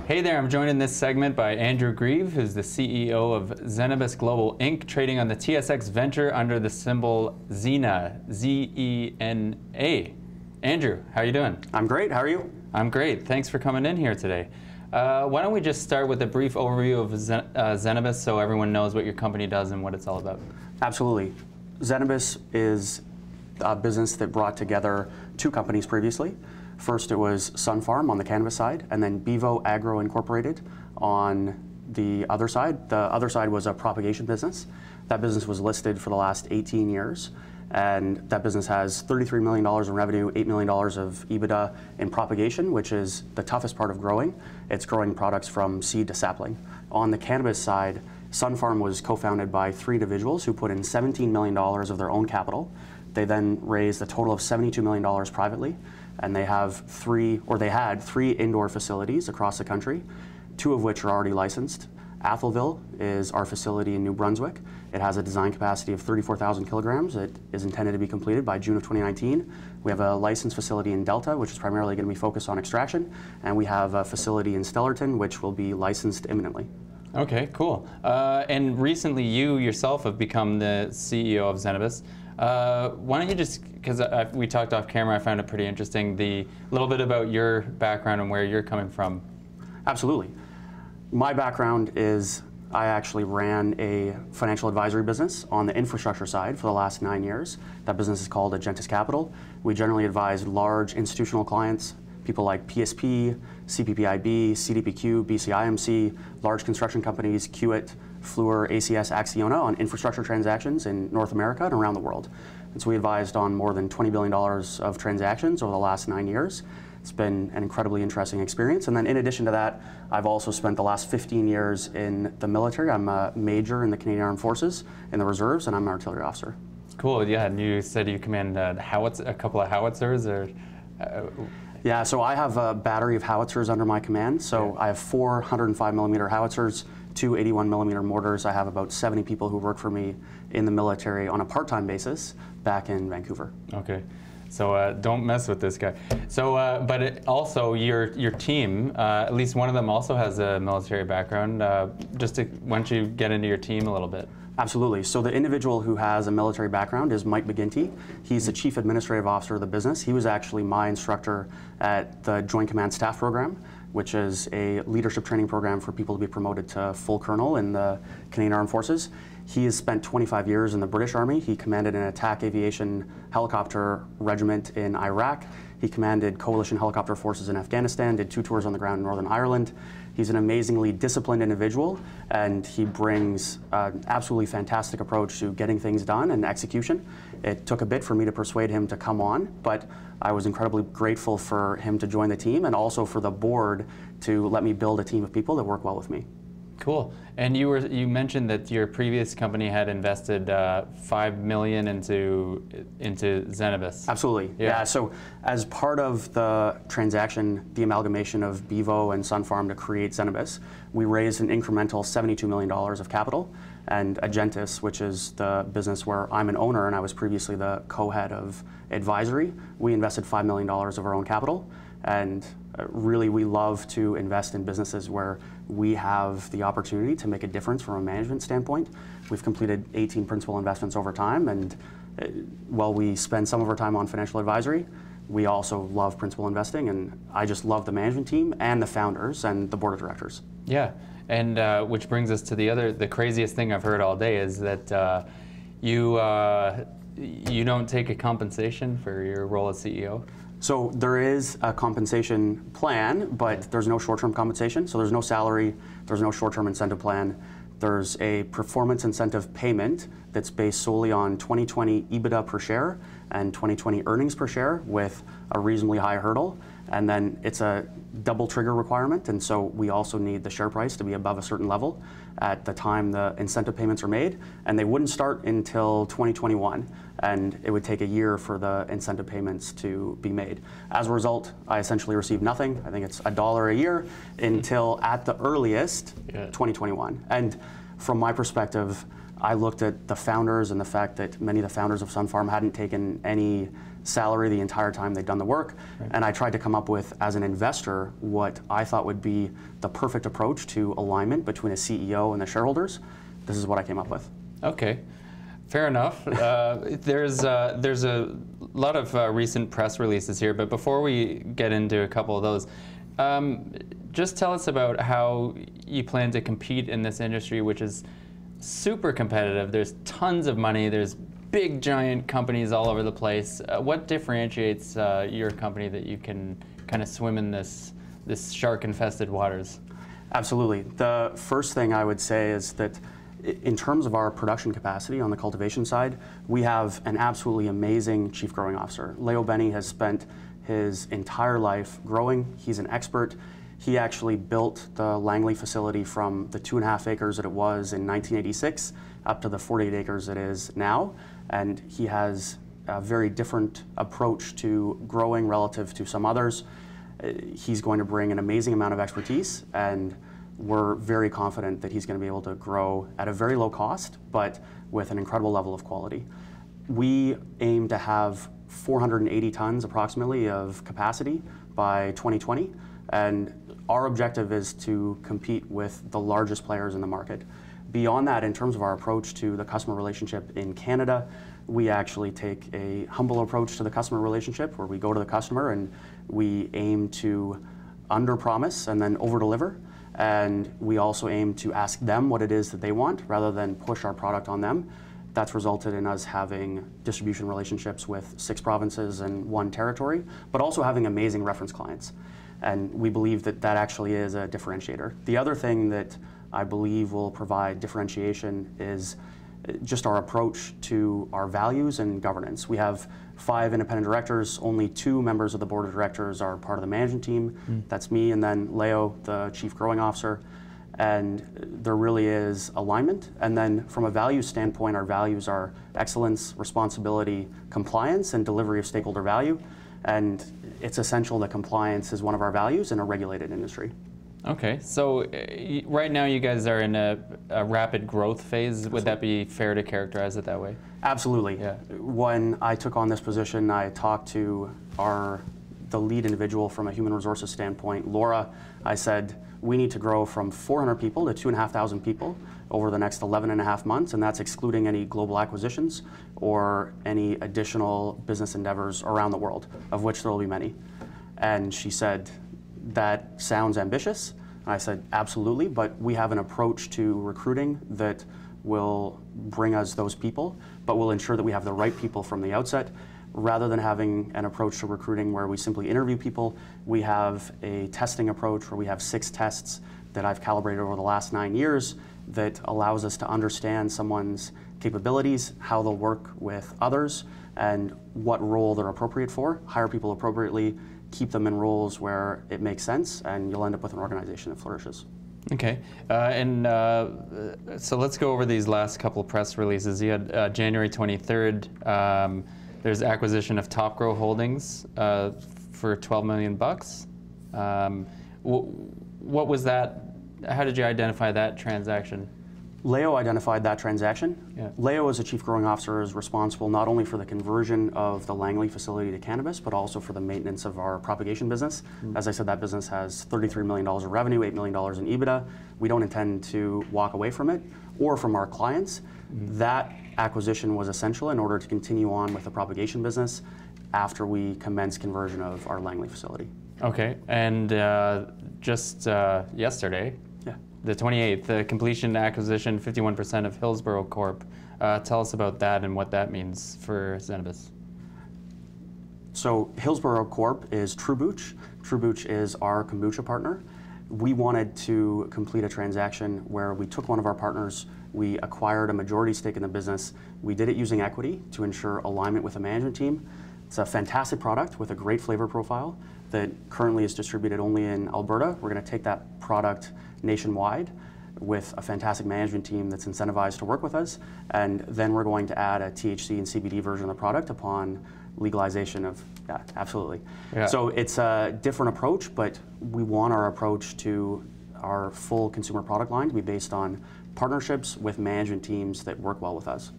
Hey there, I'm joined in this segment by Andrew Grieve, who's the CEO of Zenabis Global Inc., trading on the TSX Venture under the symbol ZENA, Z-E-N-A. Andrew, how are you doing? I'm great, how are you? I'm great, thanks for coming in here today. Why don't we just start with a brief overview of Zenabis so everyone knows what your company does and what it's all about. Absolutely. Zenabis is a business that brought together two companies previously. First, it was Sun Farm on the cannabis side, and then Bevo Agro Incorporated on the other side. The other side was a propagation business. That business was listed for the last 18 years, and that business has $33 million in revenue, $8 million of EBITDA in propagation, which is the toughest part of growing. It's growing products from seed to sapling. On the cannabis side, Sun Farm was co-founded by three individuals who put in $17 million of their own capital. They then raised a total of $72 million privately. And they had three indoor facilities across the country, two of which are already licensed. Atholville is our facility in New Brunswick. It has a design capacity of 34,000 kilograms. It is intended to be completed by June of 2019. We have a licensed facility in Delta, which is primarily going to be focused on extraction. And we have a facility in Stellarton, which will be licensed imminently. Okay, cool. And recently you yourself have become the CEO of Zenabis. Why don't you just, because we talked off camera, I found it pretty interesting, a little bit about your background and where you're coming from. Absolutely. My background is I actually ran a financial advisory business on the infrastructure side for the last 9 years. That business is called Agentis Capital. We generally advise large institutional clients, people like PSP, CPPIB, CDPQ, BCIMC, large construction companies, Kiewit, Fluor, ACS, Acciona on infrastructure transactions in North America and around the world. And so we advised on more than $20 billion of transactions over the last 9 years. It's been an incredibly interesting experience. And then in addition to that, I've also spent the last 15 years in the military. I'm a major in the Canadian Armed Forces in the reserves, and I'm an artillery officer. Cool, yeah, and you said you command a couple of howitzers, or? Yeah, so I have a battery of howitzers under my command. So yeah. I have 4 105mm howitzers, 2 81mm mortars. I have about 70 people who work for me in the military on a part-time basis back in Vancouver. Okay, so don't mess with this guy. So, also your team, at least one of them also has a military background. Why don't you get into your team a little bit? Absolutely. So the individual who has a military background is Mike McGinty. He's the Chief Administrative Officer of the business. He was actually my instructor at the Joint Command Staff Program, which is a leadership training program for people to be promoted to full colonel in the Canadian Armed Forces. He has spent 25 years in the British Army. He commanded an attack aviation helicopter regiment in Iraq. He commanded coalition helicopter forces in Afghanistan, did 2 tours on the ground in Northern Ireland. He's an amazingly disciplined individual, and he brings an absolutely fantastic approach to getting things done and execution. It took a bit for me to persuade him to come on, but I was incredibly grateful for him to join the team and also for the board to let me build a team of people that work well with me. Cool. And you mentioned that your previous company had invested $5 million into Zenabis. Absolutely. Yeah. So as part of the transaction, the amalgamation of Bevo and Sun Farm to create Zenabis, we raised an incremental $72 million of capital. And Agentis, which is the business where I'm an owner and I was previously the co-head of advisory, we invested $5 million of our own capital. And really, we love to invest in businesses where we have the opportunity to make a difference from a management standpoint. We've completed 18 principal investments over time, and while we spend some of our time on financial advisory, we also love principal investing, and I just love the management team and the founders and the board of directors. Yeah, and which brings us to the craziest thing I've heard all day is that you don't take a compensation for your role as CEO? So there is a compensation plan, but there's no short-term compensation. So there's no salary, there's no short-term incentive plan. There's a performance incentive payment that's based solely on 2020 EBITDA per share and 2020 earnings per share with a reasonably high hurdle. And then it's a double trigger requirement, and so we also need the share price to be above a certain level at the time the incentive payments are made, and they wouldn't start until 2021, and it would take a year for the incentive payments to be made. As a result, I essentially received nothing. I think it's $1 a year until at the earliest 2021. And from my perspective, I looked at the founders and the fact that many of the founders of Sun Farm hadn't taken any salary the entire time they'd done the work. Right. And I tried to come up with, as an investor, what I thought would be the perfect approach to alignment between a CEO and the shareholders. This is what I came up with. Okay, fair enough. There's a lot of recent press releases here, but before we get into a couple of those, just tell us about how you plan to compete in this industry, which is super competitive. There's tons of money. There's big, giant companies all over the place. What differentiates your company that you can kind of swim in this shark-infested waters? Absolutely. The first thing I would say is that in terms of our production capacity on the cultivation side, we have an absolutely amazing Chief Growing Officer. Leo Benny has spent his entire life growing. He's an expert. He actually built the Langley facility from the 2.5 acres that it was in 1986 up to the 48 acres it is now. And he has a very different approach to growing relative to some others. He's going to bring an amazing amount of expertise, and we're very confident that he's going to be able to grow at a very low cost, but with an incredible level of quality. We aim to have 480 tons approximately of capacity by 2020, and our objective is to compete with the largest players in the market. Beyond that, in terms of our approach to the customer relationship in Canada, we actually take a humble approach to the customer relationship, where we go to the customer and we aim to under-promise and then over-deliver. And we also aim to ask them what it is that they want rather than push our product on them. That's resulted in us having distribution relationships with 6 provinces and 1 territory, but also having amazing reference clients. And we believe that that actually is a differentiator. The other thing that I believe will provide differentiation is just our approach to our values and governance. We have 5 independent directors. Only 2 members of the board of directors are part of the management team. That's me and then Leo, the Chief Growing Officer. And there really is alignment. And then from a values standpoint, our values are excellence, responsibility, compliance, and delivery of stakeholder value. And it's essential that compliance is one of our values in a regulated industry. Okay, so right now you guys are in a rapid growth phase. Would that be fair to characterize it that way? Absolutely. Yeah. When I took on this position, I talked to the lead individual from a human resources standpoint, Laura. I said, we need to grow from 400 people to 2,500 people over the next 11.5 months, and that's excluding any global acquisitions or any additional business endeavors around the world, of which there will be many. And she said, that sounds ambitious. And I said, absolutely, but we have an approach to recruiting that will bring us those people, but will ensure that we have the right people from the outset. Rather than having an approach to recruiting where we simply interview people, we have a testing approach where we have 6 tests that I've calibrated over the last 9 years that allows us to understand someone's capabilities, how they'll work with others, and what role they're appropriate for, hire people appropriately, keep them in roles where it makes sense, and you'll end up with an organization that flourishes. Okay, so let's go over these last couple of press releases. You had January 23rd, there's acquisition of Top Grow Holdings for $12 million. What was that? How did you identify that transaction? Leo identified that transaction. Yeah. Leo, as a Chief Growing Officer, is responsible not only for the conversion of the Langley facility to cannabis, but also for the maintenance of our propagation business. As I said, that business has $33 million of revenue, $8 million in EBITDA. We don't intend to walk away from it or from our clients. That acquisition was essential in order to continue on with the propagation business after we commence conversion of our Langley facility. Okay, and just yesterday, the 28th, the completion acquisition, 51% of Hillsborough Corp. Tell us about that and what that means for Zenabis. So Hillsborough Corp. is True Buch. True Buch is our kombucha partner. We wanted to complete a transaction where we took one of our partners, we acquired a majority stake in the business. We did it using equity to ensure alignment with the management team. It's a fantastic product with a great flavor profile that currently is distributed only in Alberta. We're going to take that product nationwide with a fantastic management team that's incentivized to work with us, and then we're going to add a THC and CBD version of the product upon legalization of, yeah, absolutely. Yeah. So it's a different approach, but we want our approach to our full consumer product line to be based on partnerships with management teams that work well with us.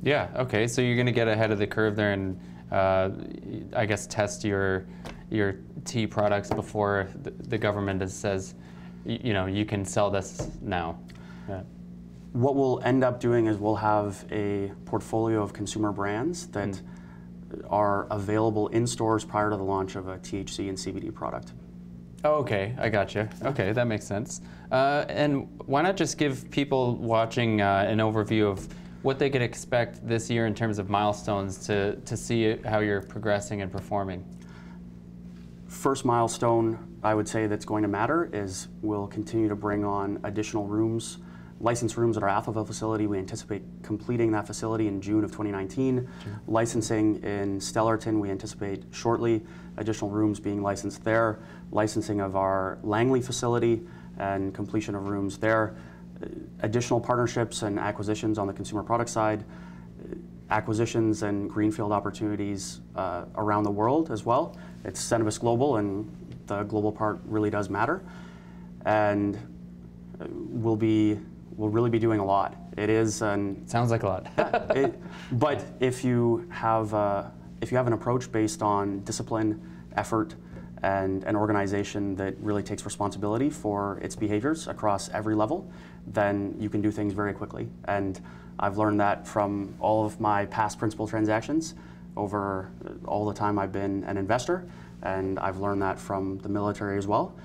Yeah, okay, so you're going to get ahead of the curve there and I guess test your tea products before the government says, you know, you can sell this now. Yeah. What we'll end up doing is we'll have a portfolio of consumer brands that are available in stores prior to the launch of a THC and CBD product. Oh, okay, I gotcha. Okay, that makes sense. And why not just give people watching an overview of what they could expect this year in terms of milestones to see how you're progressing and performing? First milestone I would say that's going to matter is we'll continue to bring on additional rooms, licensed rooms at our Atholville facility. We anticipate completing that facility in June of 2019. Licensing in Stellarton, we anticipate shortly additional rooms being licensed there. Licensing of our Langley facility and completion of rooms there. Additional partnerships and acquisitions on the consumer product side. Acquisitions and greenfield opportunities around the world as well. It's Zenabis Global, and the global part really does matter. And we'll really be doing a lot. It is sounds like a lot. But if you have an approach based on discipline, effort, and an organization that really takes responsibility for its behaviors across every level, then you can do things very quickly. And I've learned that from all of my past principal transactions over all the time I've been an investor, and I've learned that from the military as well.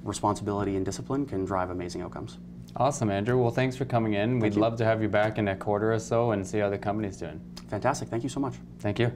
Responsibility and discipline can drive amazing outcomes. Awesome, Andrew. Well, thanks for coming in. We'd love to have you back in a quarter or so and see how the company's doing. Fantastic. Thank you so much. Thank you.